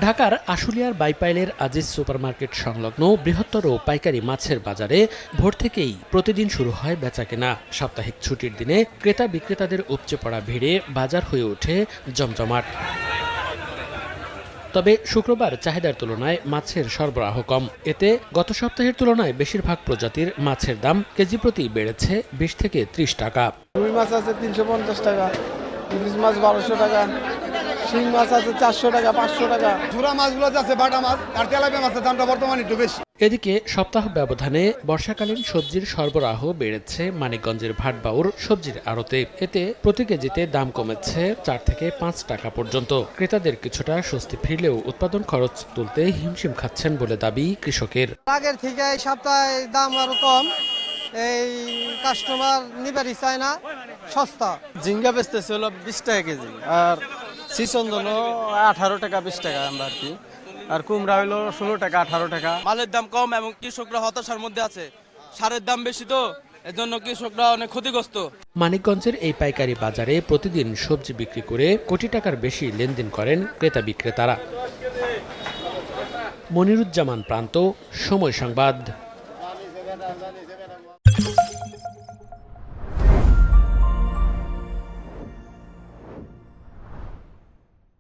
ঢাকার আশুলিয়ার বাইপাইলের আজিজ সুপারমার্কেট সংলগ্ন বৃহত্তর পাইকারি মাছের বাজারে ভোর থেকেই প্রতিদিন শুরু হয় বেচাকেনা। সাপ্তাহিক ছুটির দিনে ক্রেতা বিক্রেতাদের উপচে পড়া ভিড়ে বাজার হয়ে ওঠে জমজমাট। তবে শুক্রবার চাহিদার তুলনায় মাছের সরবরাহ কম। এতে গত সপ্তাহের তুলনায় বেশিরভাগ প্রজাতির মাছের দাম কেজি প্রতি বেড়েছে ২০ থেকে ৩০ টাকা। রুই মাছ আছে ৩৫০ টাকা, ইলিশ মাছ ১২০০ টাকা, শিং মাছ আছে ৪০০ টাকা, ৫০০ টাকা। ঝুরা মাছগুলো আছে বাটা মাছ আর তেলাপিয়া মাছের দামটা বর্তমানে একটু বেশি। এদিকে সপ্তাহ ব্যবধানে বর্ষাকালীন সবজির সরবরাহ বেড়েছে মানিকগঞ্জের ভাটবাউর সবজির আড়তে। এতে প্রতি কেজিতে দাম কমেছে ৪ থেকে ৫ টাকা পর্যন্ত। ক্রেতাদের কিছুটা স্বস্তি ফিরলেও উৎপাদন খরচ তুলতে হিমশিম খাচ্ছেন বলে দাবি কৃষকের। আগের থেকে এই সপ্তাহে দাম আরো কম, এই কাস্টমার নিবারই চায় না, সস্তা। ঝিঙ্গা বেচতেছে হলো ২০ টাকা কেজি, আর সিসন হলো ১৮ টাকা ২০ টাকা আমরা আর কি, আর কুমড়া হলো ১৬ টাকা ১৮ টাকা। মালের দাম কম এবং কৃষকরা হতাশার মধ্যে আছে। সারের দাম বেশি তো এজন্য কৃষকরা অনেক ক্ষতিগ্রস্ত। মানিকগঞ্জের এই পাইকারি বাজারে প্রতিদিন সবজি বিক্রি করে কোটি টাকার বেশি লেনদেন করেন ক্রেতা বিক্রেতারা। মনিরুজ্জামান প্রান্ত, সময় সংবাদ।